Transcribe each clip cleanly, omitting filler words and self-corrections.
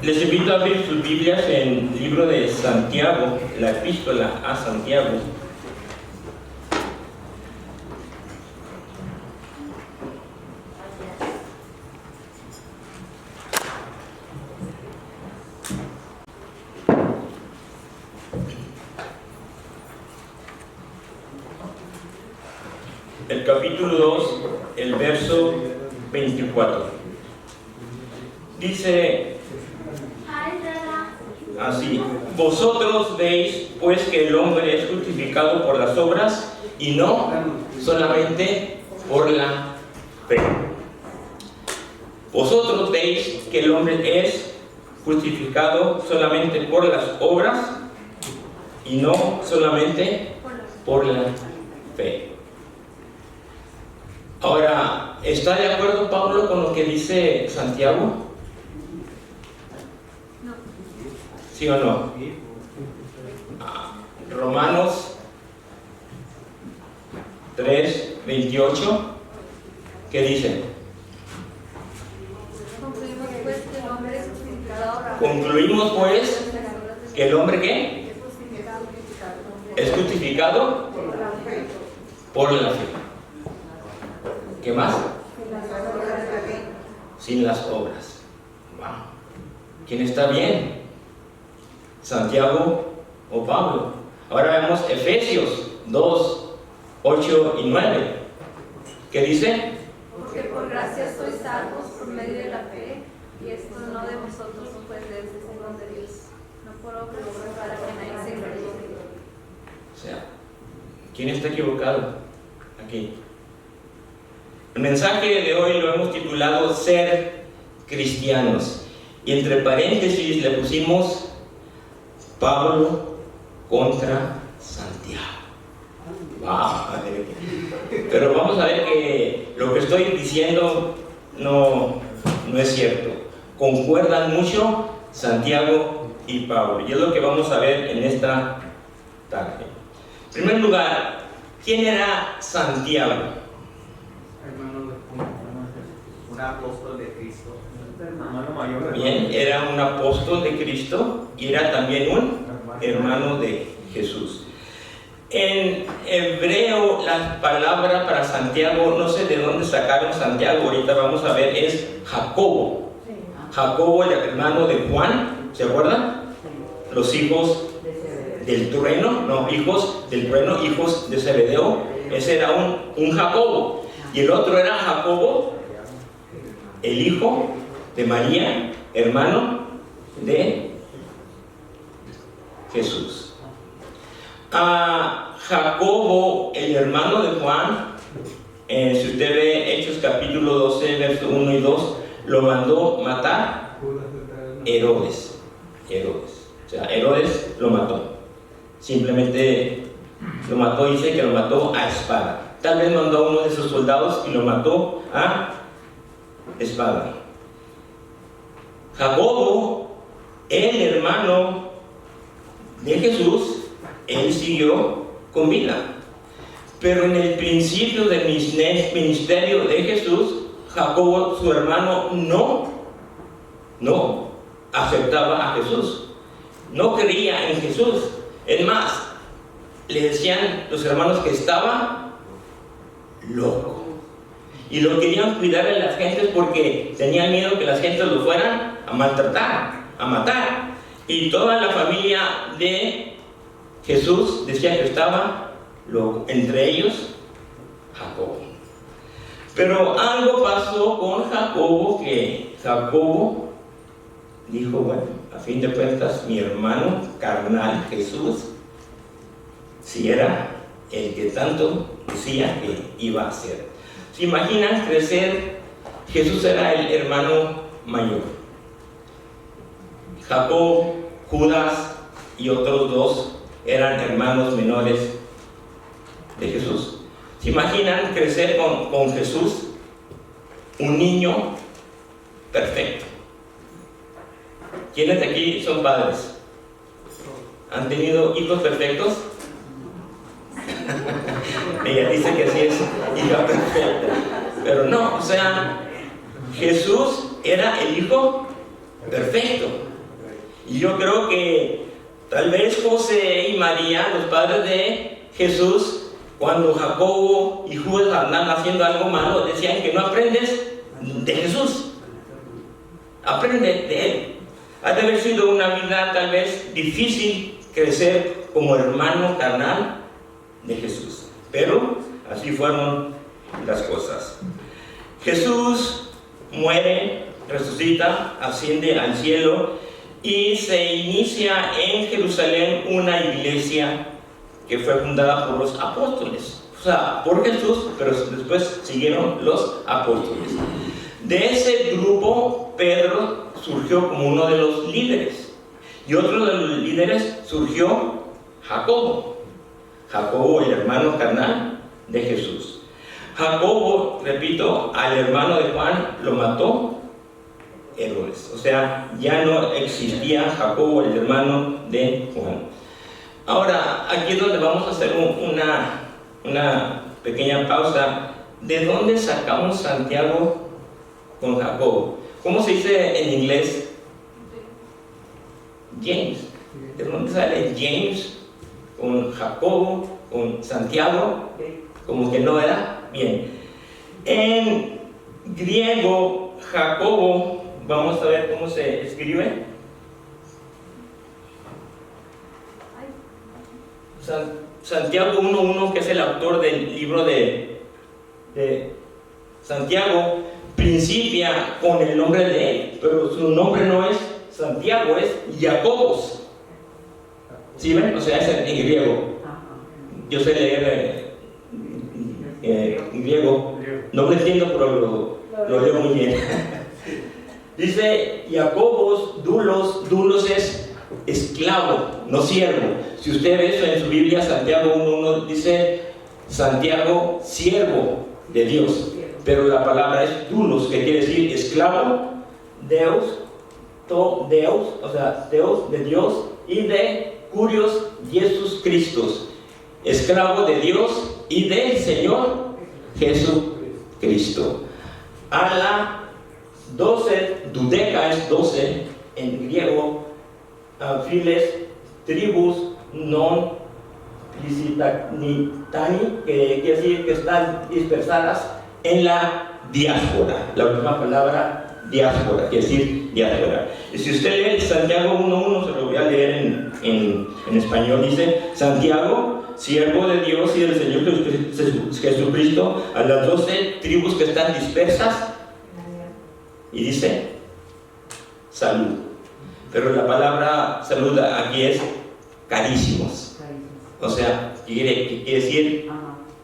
Les invito a abrir sus Biblias en el libro de Santiago, la epístola a Santiago. El capítulo 2, el verso 24. Dice así: vosotros veis pues que el hombre es justificado por las obras y no solamente por la fe. Vosotros veis que el hombre es justificado solamente por las obras y no solamente por la fe. Ahora, ¿está de acuerdo Pablo con lo que dice Santiago? No. ¿Sí o no? Romanos 3:28, ¿qué dice? Concluimos pues que el hombre es justificado. Concluimos pues que el hombre ¿qué? Es justificado por la fe. ¿Qué más? Sin las obras. Wow. ¿Quién está bien? ¿Santiago o Pablo? Ahora vemos Efesios 2, 8 y 9. ¿Qué dice? Porque por gracia sois salvos por medio de la fe, y esto no de vosotros, pues es el don de Dios, no por obras, para que nadie se gloríe. O sea, ¿quién está equivocado aquí? El mensaje de hoy lo hemos titulado Ser Cristianos, y entre paréntesis le pusimos Pablo contra Santiago. Wow. Pero vamos a ver que lo que estoy diciendo no es cierto. Concuerdan mucho Santiago y Pablo, y es lo que vamos a ver en esta tarde. En primer lugar, ¿quién era Santiago? Hermano de un apóstol de Cristo. Hermano mayor. Bien, era un apóstol de Cristo y era también un hermano de Jesús. En hebreo, la palabra para Santiago, no sé de dónde sacaron Santiago, ahorita vamos a ver, es Jacobo. Jacobo, el hermano de Juan, ¿se acuerdan? Los hijos del trueno, no, hijos del trueno, hijos de Zebedeo. Ese era un Jacobo. Y el otro era Jacobo, el hijo de María, hermano de Jesús. A Jacobo, el hermano de Juan, si usted ve Hechos capítulo 12, versos 1 y 2, lo mandó matar Herodes. O sea, Herodes lo mató. Simplemente lo mató, dice que lo mató a espada. Tal vez mandó a uno de sus soldados y lo mató a espada. Jacobo, el hermano de Jesús, él siguió con vida. Pero en el principio del ministerio de Jesús, Jacobo, su hermano, no aceptaba a Jesús. No creía en Jesús. Es más, le decían los hermanos que estaba loco. Y lo querían cuidar a las gentes porque tenían miedo que las gentes lo fueran a maltratar, a matar. Y toda la familia de Jesús decía que estaba loco, entre ellos Jacobo. Pero algo pasó con Jacobo, que Jacobo dijo, bueno, a fin de cuentas mi hermano carnal Jesús, si era el que tanto decía que iba a ser. ¿Se imaginan crecer? Jesús era el hermano mayor. Jacob, Judas y otros dos eran hermanos menores de Jesús. ¿Se imaginan crecer con Jesús? Un niño perfecto. ¿Quiénes de aquí son padres? ¿Han tenido hijos perfectos? Ella dice que sí es hija perfecta. Pero no, o sea, Jesús era el hijo perfecto. Y yo creo que tal vez José y María, los padres de Jesús, cuando Jacobo y Judas andan haciendo algo malo, decían que no aprendes de Jesús, aprende de Él. Ha de haber sido una vida tal vez difícil crecer como hermano carnal de Jesús, pero así fueron las cosas. Jesús muere, resucita, asciende al cielo y se inicia en Jerusalén una iglesia que fue fundada por los apóstoles, o sea, por Jesús, pero después siguieron los apóstoles. De ese grupo, Pedro surgió como uno de los líderes, y otro de los líderes surgió Jacobo, el hermano carnal de Jesús. Jacobo, repito, al hermano de Juan lo mató Herodes, o sea, ya no existía Jacobo, el hermano de Juan. Ahora, aquí es donde vamos a hacer una pequeña pausa. ¿De dónde sacamos Santiago con Jacobo? ¿Cómo se dice en inglés? James. ¿De dónde sale James con Jacobo, con Santiago? Como que no era bien. En griego, Jacobo, vamos a ver cómo se escribe. Santiago 1:1, que es el autor del libro de Santiago, principia con el nombre de él, pero su nombre no es Santiago, es Jacobos. ¿Sí ven? O sea, es en griego. Yo sé leer griego, no lo entiendo, pero lo leo muy bien. Dice Jacobos, dulos es esclavo, no siervo. Si usted ve eso en su Biblia, Santiago 1:1 dice Santiago, siervo de Dios, pero la palabra es doulos, que quiere decir esclavo, Deus, Deus, o sea, Deus de Dios, y de Curios Jesus Christus, esclavo de Dios y del Señor Jesucristo. A la 12, dudeca es 12 en griego, files, tribus, non licitani, que quiere decir que están dispersadas en la diáspora. La última palabra, diáspora, quiere decir diáspora. Y si usted lee Santiago 1:1, se lo voy a leer en español, dice: Santiago, siervo de Dios y del Señor Jesucristo, a las 12 tribus que están dispersas, y dice salud. Pero la palabra salud aquí es carísimos, o sea, quiere decir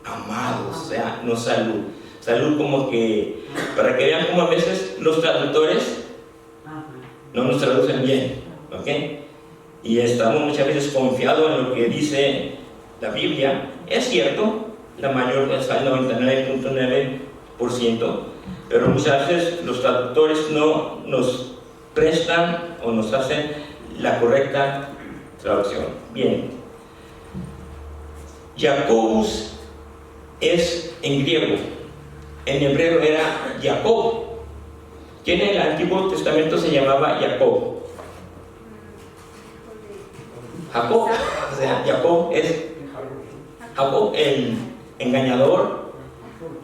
amados, o sea, no salud. Salud como que, para que vean cómo a veces los traductores no nos traducen bien, ¿ok? Y estamos muchas veces confiados en lo que dice la Biblia. Es cierto, la mayor, el 99.9%, pero muchas veces los traductores no nos prestan o nos hacen la correcta traducción. Bien, Jacobus es en griego, en hebreo era Jacob, que en el Antiguo Testamento se llamaba Jacob. Jacob, o sea, Jacob es Jacob, el engañador,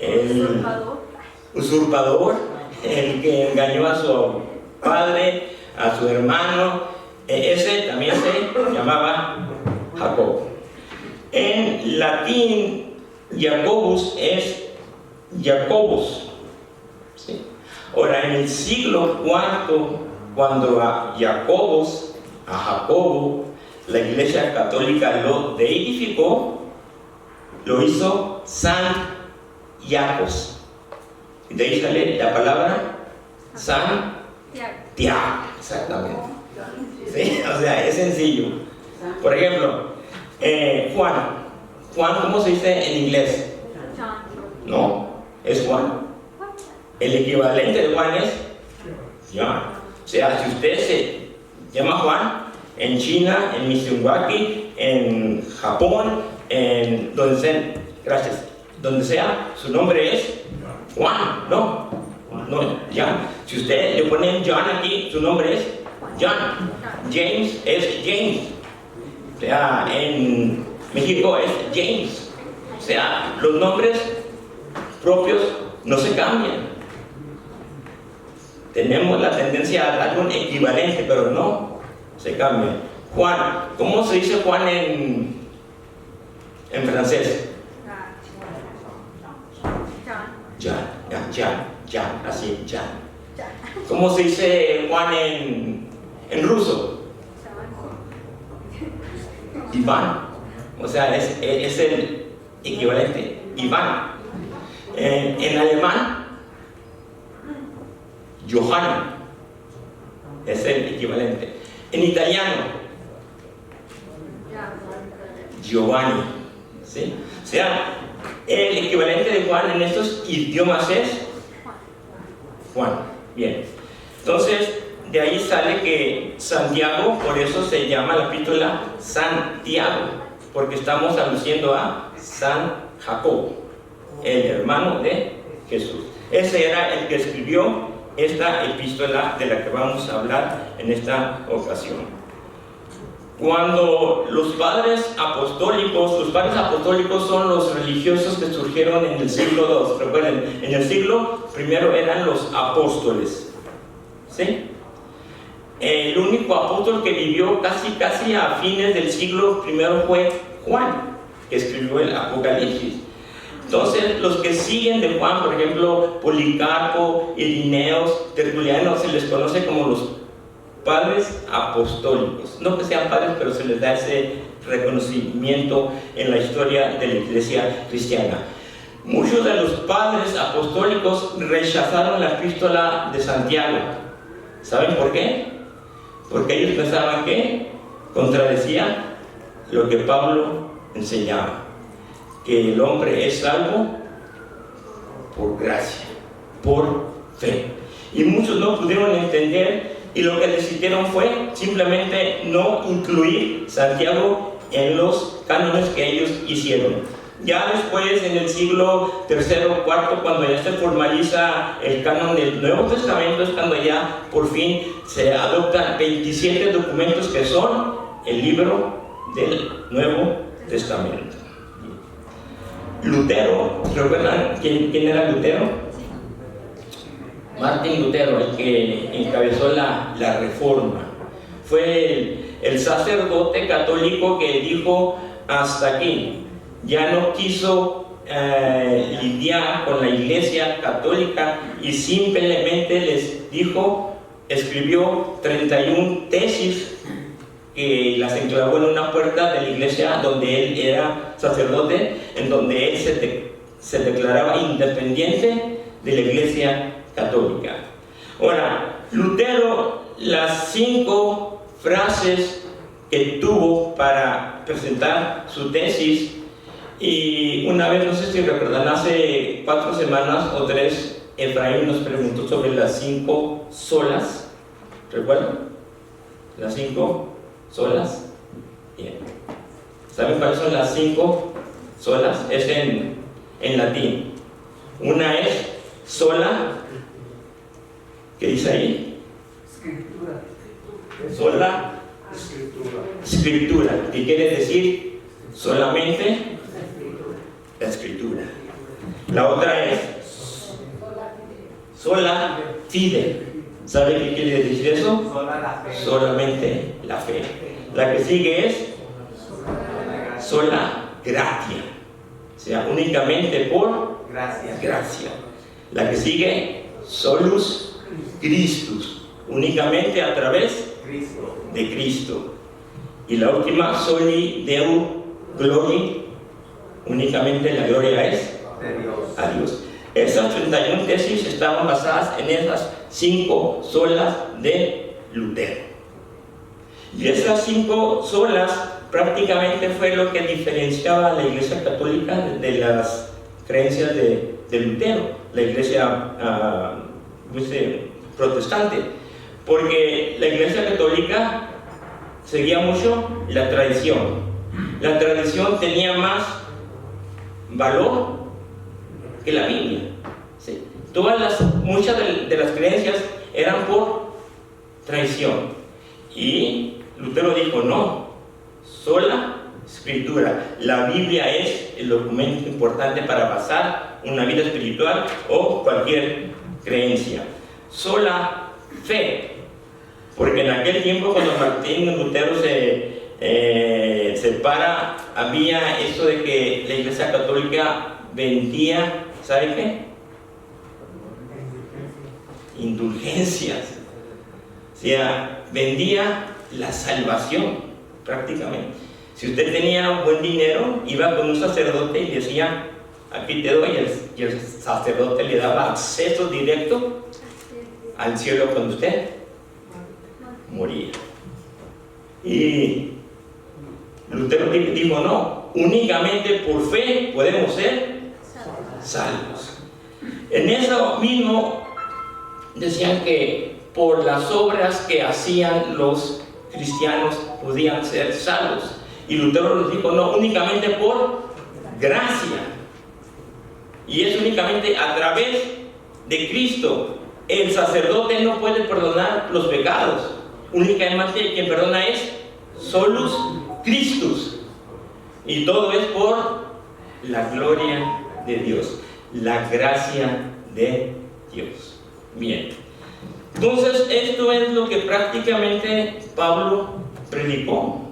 el usurpador, el que engañó a su padre, a su hermano. Ese también se llamaba Jacob. En latín, Jacobus es Jacobus, ¿sí? Ahora, en el siglo IV, cuando a Jacobo, la Iglesia Católica lo deidificó, lo hizo San Jacos. Y de ahí sale la palabra San Tiago, exactamente. ¿Sí? O sea, es sencillo. Por ejemplo, Juan, ¿cómo se dice en inglés? No, es Juan. El equivalente de Juan es John. O sea, si usted se llama Juan, en China, en Mitsubishi, en Japón, en donde sea, su nombre es Juan, no, John. Si usted le pone John aquí, su nombre es John. James es James. O sea, en México es James. O sea, los nombres propios no se cambian. Tenemos la tendencia a dar un equivalente, pero no se cambia. Juan, ¿cómo se dice Juan en francés? Jan, así, Jan. ¿Cómo se dice Juan en ruso? Iván. O sea, es el equivalente, Iván. En alemán, Johanna es el equivalente. En italiano, Giovanni. ¿Sí? O sea, el equivalente de Juan en estos idiomas es Juan. Bien. Entonces, de ahí sale que Santiago, por eso se llama la epístola Santiago, porque estamos aluciendo a San Jacobo, el hermano de Jesús. Ese era el que escribió esta epístola de la que vamos a hablar en esta ocasión. Cuando los padres apostólicos son los religiosos que surgieron en el siglo II. Recuerden, en el siglo primero eran los apóstoles. ¿Sí? El único apóstol que vivió casi a fines del siglo primero fue Juan, que escribió el Apocalipsis. Entonces, los que siguen de Juan, por ejemplo, Policarpo, Ireneos, Tertuliano, se les conoce como los padres apostólicos. No que sean padres, pero se les da ese reconocimiento en la historia de la iglesia cristiana. Muchos de los padres apostólicos rechazaron la epístola de Santiago. ¿Saben por qué? Porque ellos pensaban que contradecía lo que Pablo enseñaba, que el hombre es salvo por gracia, por fe. Y muchos no pudieron entender, y lo que decidieron fue simplemente no incluir Santiago en los cánones que ellos hicieron. Ya después, en el siglo III o IV, cuando ya se formaliza el canon del Nuevo Testamento, es cuando ya por fin se adoptan 27 documentos que son el libro del Nuevo Testamento. Lutero, ¿recuerdan quién era Lutero? Martín Lutero, el que encabezó la Reforma. Fue el sacerdote católico que dijo hasta aquí. Ya no quiso lidiar con la iglesia católica y simplemente les dijo, escribió 31 tesis que las enclavó en una puerta de la iglesia donde él era sacerdote, en donde él se declaraba independiente de la iglesia católica. Ahora, Lutero, las 5 frases que tuvo para presentar su tesis, y una vez, no sé si recuerdan, hace 4 semanas o 3, Efraín nos preguntó sobre las 5 solas. ¿Recuerdan? Las 5 solas. Bien. ¿Saben cuáles son las 5 solas? Es en latín. Una es sola. ¿Qué dice ahí? Escritura. Sola. Escritura. ¿Qué quiere decir? Solamente la escritura. La otra es sola fide. ¿Sabe qué quiere decir eso? Solamente la fe. La que sigue es sola gratia. O sea, únicamente por gracia. La que sigue, solus Christus. Únicamente a través de Cristo. Y la última, soli Deo gloria. Únicamente la gloria es a Dios. Esas 31 tesis estaban basadas en esas 5 solas de Lutero. Y esas 5 solas prácticamente fue lo que diferenciaba a la iglesia católica de las creencias de Lutero, la iglesia protestante. Porque la iglesia católica seguía mucho la tradición. La tradición tenía más valor que la Biblia. ¿Sí? Muchas de las creencias eran por tradición. Y Lutero dijo, no, sola escritura. La Biblia es el documento importante para basar una vida espiritual o cualquier creencia. Sola fe. Porque en aquel tiempo, cuando Martín Lutero se separa, había eso de que la Iglesia Católica vendía, ¿sabe qué? Indulgencias. O sea, vendía la salvación prácticamente. Si usted tenía buen dinero, iba con un sacerdote y decía, aquí te doy, y el sacerdote le daba acceso directo al cielo cuando usted moría. Y Lutero dijo, no, únicamente por fe podemos ser salvos. En eso mismo decían que por las obras que hacían los cristianos podían ser salvos. Y Lutero les dijo, no, únicamente por gracia. Y es únicamente a través de Cristo. El sacerdote no puede perdonar los pecados. Únicamente quien perdona es solus Christus. Y todo es por la gloria de Dios, la gracia de Dios. Bien. Entonces, esto es lo que prácticamente Pablo predicó,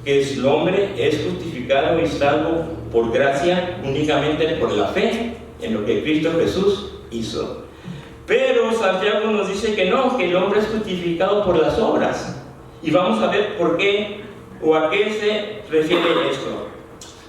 que el hombre es justificado y salvo por gracia únicamente por la fe en lo que Cristo Jesús hizo. Pero Santiago nos dice que no, que el hombre es justificado por las obras. Y vamos a ver por qué o a qué se refiere esto.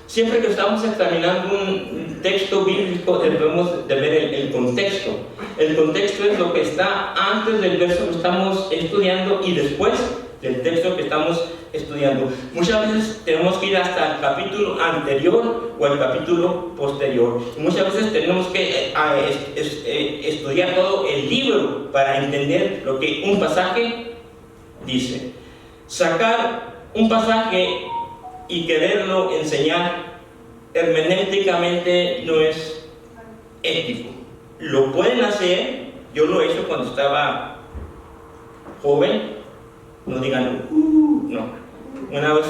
Siempre que estamos examinando un texto bíblico debemos de ver el contexto. El contexto es lo que está antes del verso que estamos estudiando y después del texto que estamos estudiando. Muchas veces tenemos que ir hasta el capítulo anterior o el capítulo posterior. Y muchas veces tenemos que estudiar todo el libro para entender lo que un pasaje dice. Sacar un pasaje y quererlo enseñar hermenéuticamente no es ético. Lo pueden hacer, yo lo he hecho cuando estaba joven, no digan, no. Una vez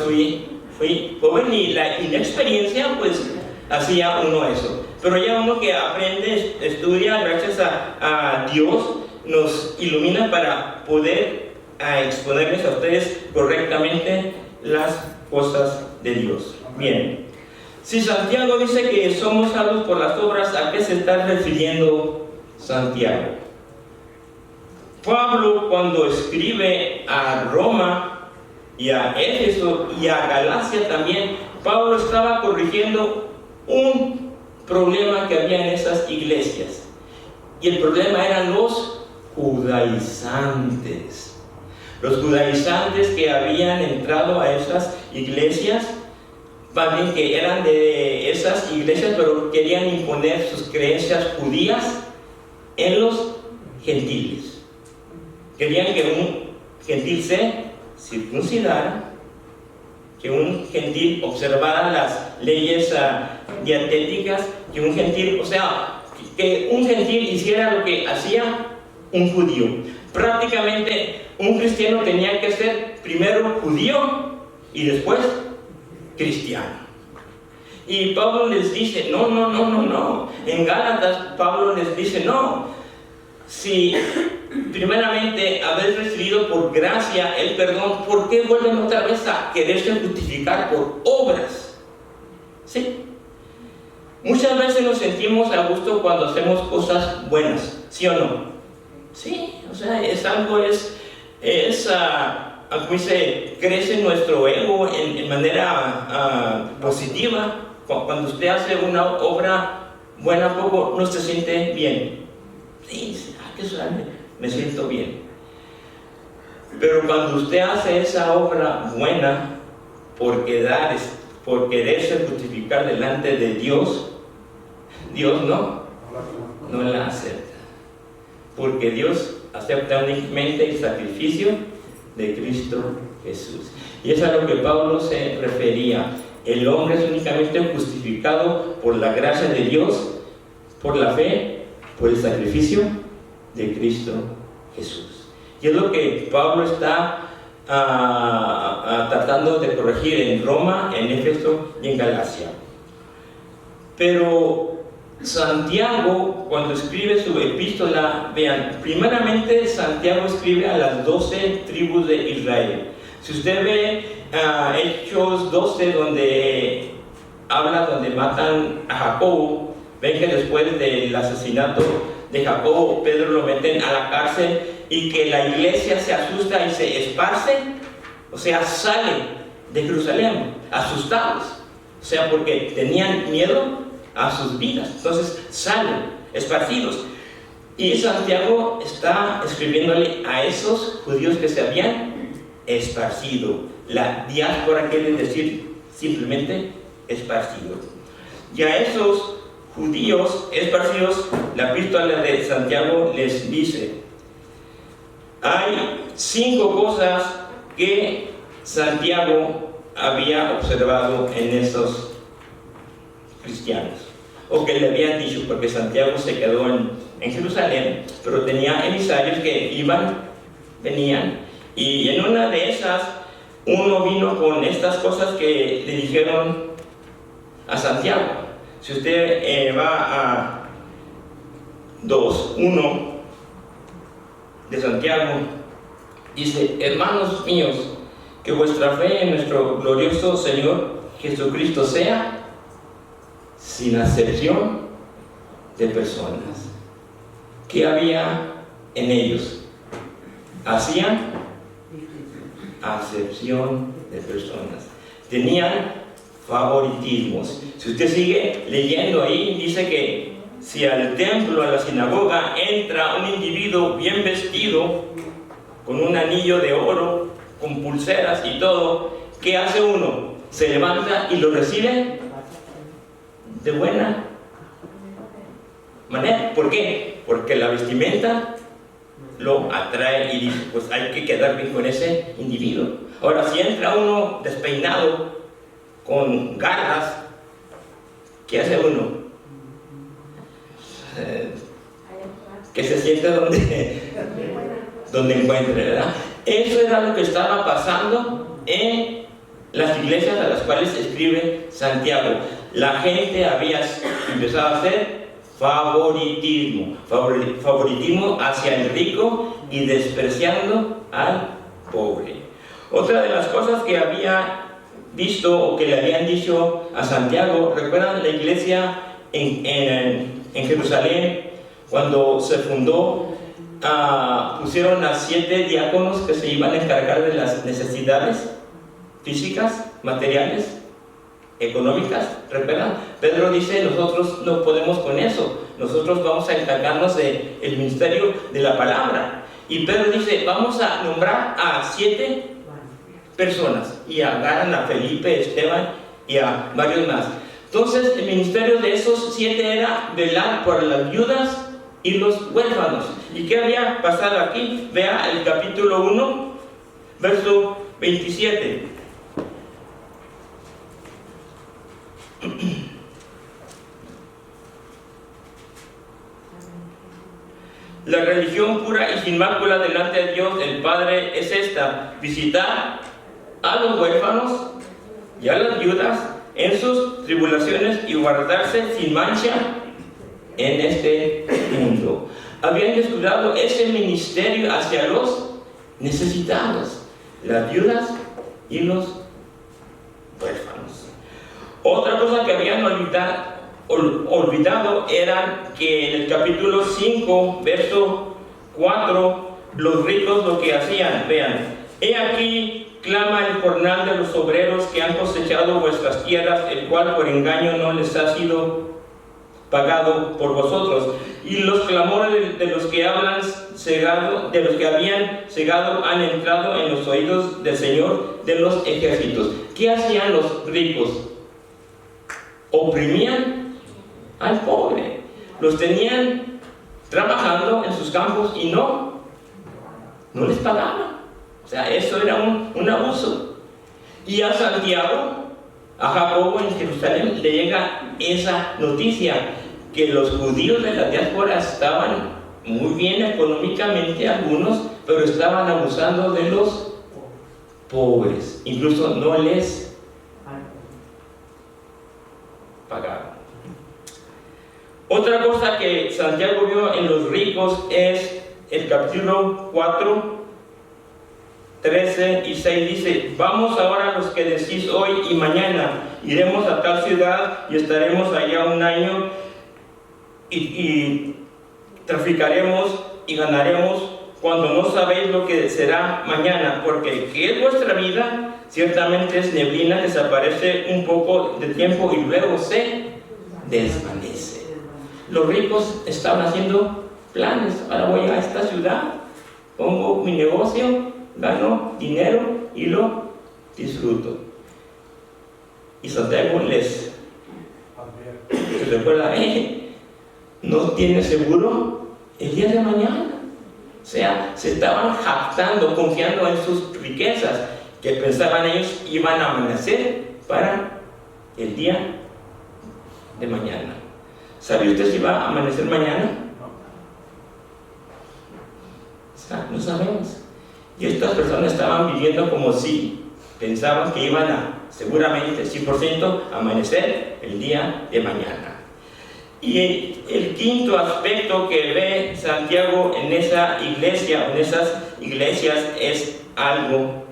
fui joven y la inexperiencia, pues hacía uno eso. Pero ya uno que aprende, estudia, gracias a Dios, nos ilumina para poder exponerles a ustedes correctamente las cosas de Dios. Bien, si Santiago dice que somos salvos por las obras, ¿a qué se está refiriendo Santiago? Pablo, cuando escribe a Roma y a Éfeso y a Galacia también, Pablo estaba corrigiendo un problema que había en esas iglesias. Y el problema eran los judaizantes. Los judaizantes que habían entrado a esas iglesias, también que eran de esas iglesias, pero querían imponer sus creencias judías en los gentiles. Querían que un gentil se circuncidara, que un gentil observara las leyes dietéticas, que un gentil, o sea, que un gentil hiciera lo que hacía un judío. Prácticamente un cristiano tenía que ser primero judío y después cristiano. Y Pablo les dice, no. En Gálatas Pablo les dice, no. Si primeramente habéis recibido por gracia el perdón, ¿por qué vuelven otra vez a quererse justificar por obras? ¿Sí? Muchas veces nos sentimos a gusto cuando hacemos cosas buenas, ¿sí o no? Sí, o sea, es algo, como dice, crece nuestro ego en manera positiva. Cuando usted hace una obra buena, poco no se siente bien. Sí, qué suave, me siento bien. Pero cuando usted hace esa obra buena por quererse justificar delante de Dios, Dios no la acepta. Porque Dios acepta únicamente el sacrificio de Cristo Jesús. Y es a lo que Pablo se refería. El hombre es únicamente justificado por la gracia de Dios, por la fe, por el sacrificio de Cristo Jesús. Y es lo que Pablo está tratando de corregir en Roma, en Éfeso y en Galacia. Pero Santiago, cuando escribe su epístola, vean, primeramente Santiago escribe a las 12 tribus de Israel. Si usted ve Hechos 12, donde matan a Jacobo, ven que después del asesinato de Jacobo, Pedro lo meten a la cárcel y que la iglesia se asusta y se esparce, o sea, sale de Jerusalén asustados, o sea, porque tenían miedo a sus vidas. Entonces salen esparcidos. Y Santiago está escribiéndole a esos judíos que se habían esparcido. La diáspora quiere decir simplemente esparcidos. Y a esos judíos esparcidos, la epístola de Santiago les dice: hay 5 cosas que Santiago había observado en esos cristianos, o que le habían dicho, porque Santiago se quedó en Jerusalén, pero tenía emisarios que iban, venían, y en una de esas, uno vino con estas cosas que le dijeron a Santiago. Si usted va a 2:1 de Santiago, dice: hermanos míos, que vuestra fe en nuestro glorioso Señor Jesucristo sea sin acepción de personas. ¿Qué había en ellos? Hacían acepción de personas. Tenían favoritismos. Si usted sigue leyendo ahí, dice que si al templo, a la sinagoga, entra un individuo bien vestido, con un anillo de oro, con pulseras y todo, ¿qué hace uno? Se levanta y lo recibe de buena manera. ¿Por qué? Porque la vestimenta lo atrae y dice: pues hay que quedar bien con ese individuo. Ahora, si entra uno despeinado, con garras, ¿qué hace uno? Que se siente donde encuentre, ¿verdad? Eso era lo que estaba pasando en las iglesias a las cuales escribe Santiago. La gente había empezado a hacer favoritismo hacia el rico y despreciando al pobre. Otra de las cosas que había visto o que le habían dicho a Santiago, ¿recuerdan la iglesia en Jerusalén? Cuando se fundó, pusieron a 7 diáconos que se iban a encargar de las necesidades físicas, materiales, económicas. ¿Recuerdan? Pedro dice: nosotros no podemos con eso, nosotros vamos a encargarnos del ministerio de la palabra. Y Pedro dice: vamos a nombrar a 7 personas, y agarran a Felipe, Esteban y a varios más. Entonces el ministerio de esos 7 era velar por las viudas y los huérfanos. ¿Y qué había pasado aquí? Vea el capítulo 1, verso 27. La religión pura y sin mácula delante de Dios el Padre es esta: visitar a los huérfanos y a las viudas en sus tribulaciones y guardarse sin mancha en este mundo. Habían descuidado ese ministerio hacia los necesitados, las viudas y los huérfanos. Otra cosa que habían olvidado era que en el capítulo 5, verso 4, los ricos lo que hacían, vean: he aquí clama el jornal de los obreros que han cosechado vuestras tierras, el cual por engaño no les ha sido pagado por vosotros. Y los clamores de los que habían cegado han entrado en los oídos del Señor de los ejércitos. ¿Qué hacían los ricos? Oprimían al pobre, los tenían trabajando en sus campos y no les pagaban. O sea, eso era un abuso. Y a Santiago, a Jacobo en Jerusalén, le llega esa noticia, que los judíos de la diáspora estaban muy bien económicamente algunos, pero estaban abusando de los pobres, incluso no les pagaron. Otra cosa que Santiago vio en los ricos es el capítulo 4, 13 y 6 dice: vamos ahora los que decís hoy y mañana, iremos a tal ciudad y estaremos allá un año y traficaremos y ganaremos, cuando no sabéis lo que será mañana, porque ¿qué es vuestra vida? Ciertamente es neblina que desaparece un poco de tiempo y luego se desvanece. Los ricos estaban haciendo planes: ahora voy a esta ciudad, pongo mi negocio, gano dinero y lo disfruto. Y Santiago les recuerda: no tiene seguro el día de mañana. O sea, se estaban jactando, confiando en sus riquezas, que pensaban ellos iban a amanecer para el día de mañana. ¿Sabe usted si va a amanecer mañana? O sea, no sabemos. Y estas personas estaban viviendo como si pensaban que iban a, seguramente, 100% amanecer el día de mañana. Y el quinto aspecto que ve Santiago en esa iglesia, en esas iglesias, es algo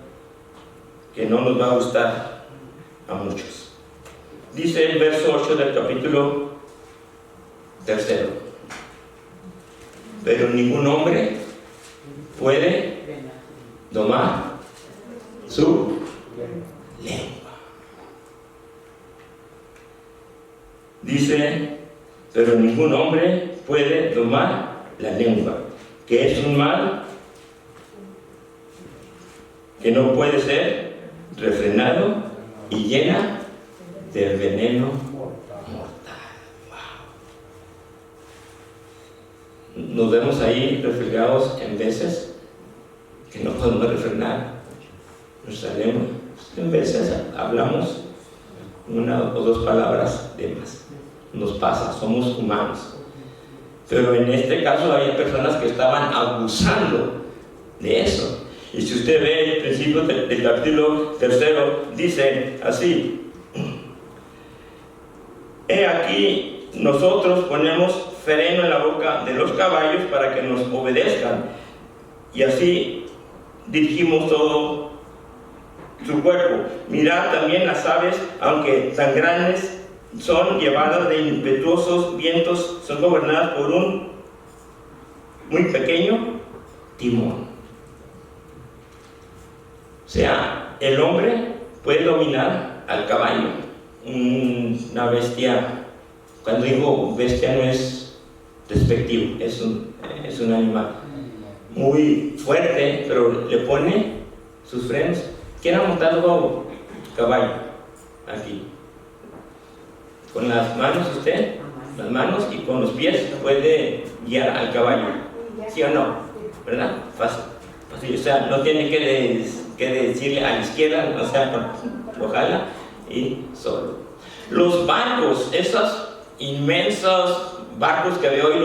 que no nos va a gustar a muchos. Dice el verso 8 del capítulo 3: pero ningún hombre puede domar su lengua. Dice: pero ningún hombre puede domar la lengua, que es un mal que no puede ser refrenado y llena del veneno mortal. Wow. Nos vemos ahí reflejados en veces que no podemos refrenar nuestra lengua. En veces hablamos una o dos palabras de más. Nos pasa, somos humanos. Pero en este caso hay personas que estaban abusando de eso. Y si usted ve el principio del capítulo 3, dice así: he aquí, nosotros ponemos freno en la boca de los caballos para que nos obedezcan, y así dirigimos todo su cuerpo. Mirad también las aves, aunque tan grandes, son llevadas de impetuosos vientos, son gobernadas por un muy pequeño timón. O sea, el hombre puede dominar al caballo, una bestia. Cuando digo bestia no es despectivo, es un animal muy fuerte, pero le pone sus frenos. ¿Quién ha montado caballo? Aquí. Con las manos usted, las manos, y con los pies puede guiar al caballo. ¿Sí o no? ¿Verdad? Fácil. O sea, no tiene que decirle a la izquierda, o sea, lo jala y solo. Los barcos, esos inmensos barcos que veo hoy,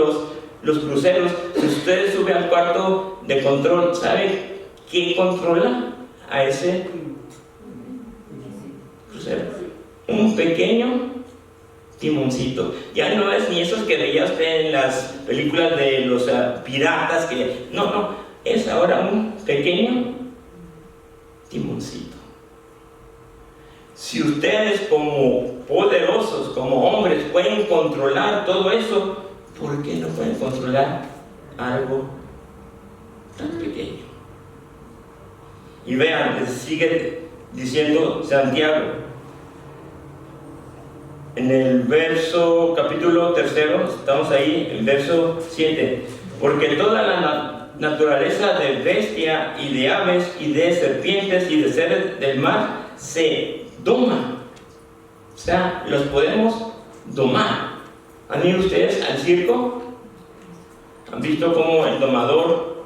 los cruceros, si usted sube al cuarto de control, ¿sabe qué controla a ese crucero? Un pequeño timoncito. Ya no es ni esos que veía usted en las películas de los piratas, que no, es ahora un pequeño timoncito. Si ustedes como poderosos, como hombres, pueden controlar todo eso, ¿por qué no pueden controlar algo tan pequeño? Y vean, les sigue diciendo Santiago en el verso capítulo 3, estamos ahí, el verso 7: porque toda la naturaleza de bestia y de aves y de serpientes y de seres del mar se doma. O sea, los podemos domar. ¿Han ido ustedes al circo? ¿Han visto cómo el domador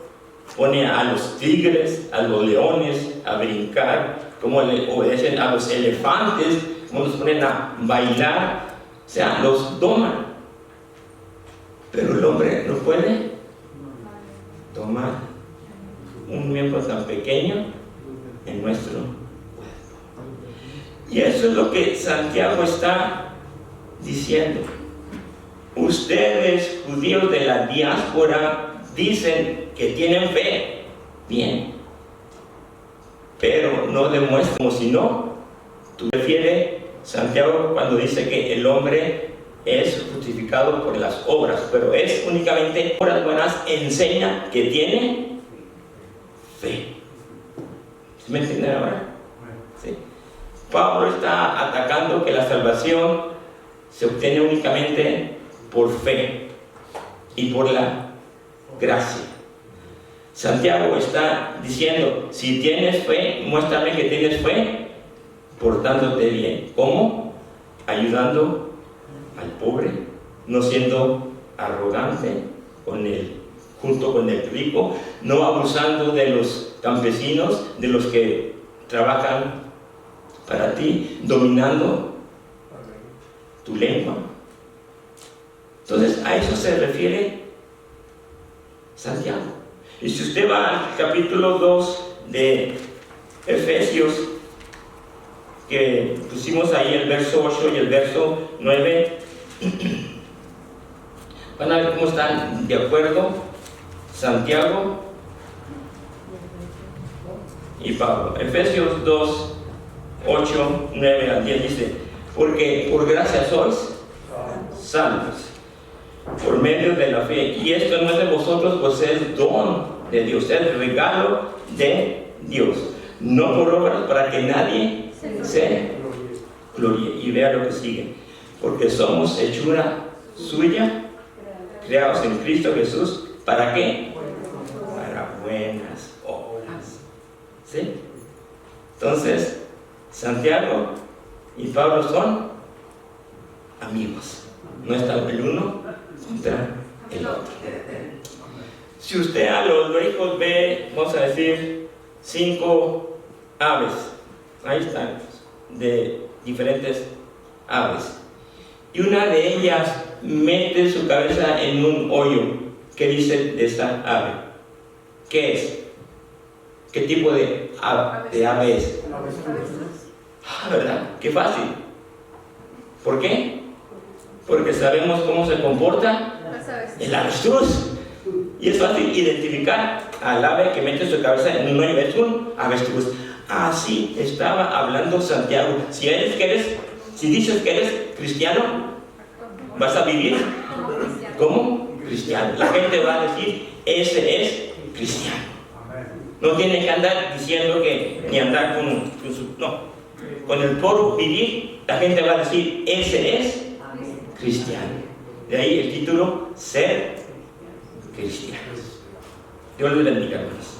pone a los tigres, a los leones a brincar? ¿Cómo le obedecen a los elefantes? ¿Cómo los ponen a bailar? O sea, los doman. Pero el hombre no puede domar un miembro tan pequeño en nuestro cuerpo. Y eso es lo que Santiago está diciendo. Ustedes, judíos de la diáspora, dicen que tienen fe. Bien. Pero no demuestran como si no. Tú prefieres Santiago cuando dice que el hombre es justificado por las obras, pero es únicamente obras buenas, enseña que tiene fe. ¿Sí me entienden ahora? ¿Sí? Pablo está atacando que la salvación se obtiene únicamente por fe y por la gracia. Santiago está diciendo, si tienes fe, muéstrame que tienes fe, portándote bien. ¿Cómo? Ayudando al pobre, no siendo arrogante junto con el rico, no abusando de los campesinos, de los que trabajan para ti, dominando tu lengua. Entonces, a eso se refiere Santiago. Y si usted va al capítulo 2 de Efesios, que pusimos ahí el verso 8 y el verso 9, van a ver cómo están de acuerdo Santiago y Pablo. Efesios 2, 8, 9 al 10 dice: porque por gracia sois salvos por medio de la fe, y esto no es de vosotros, pues es don de Dios, es regalo de Dios, no por obras, para que nadie se gloríe. Y vea lo que sigue: porque somos hechura suya, creados en Cristo Jesús. ¿Para qué? Para buenas obras. ¿Sí? Entonces, Santiago y Pablo son amigos, no están el uno contra el otro. Si usted a lo lejos ve, vamos a decir, 5 aves, ahí están, de diferentes aves, y una de ellas mete su cabeza en un hoyo, ¿qué dice de esta ave? ¿Qué es? ¿Qué tipo de ave es? ¿Verdad? Qué fácil. ¿Por qué? Porque sabemos cómo se comporta el avestruz. Y es fácil identificar al ave que mete su cabeza en un hoyo, es un avestruz. Así estaba hablando Santiago. Si dices que eres cristiano, vas a vivir como cristiano. La gente va a decir, ese es cristiano. No tiene que andar diciendo que, ni andar con el por vivir. La gente va a decir, ese es cristiano. De ahí el título, ser cristianos. Dios les bendiga, hermanos.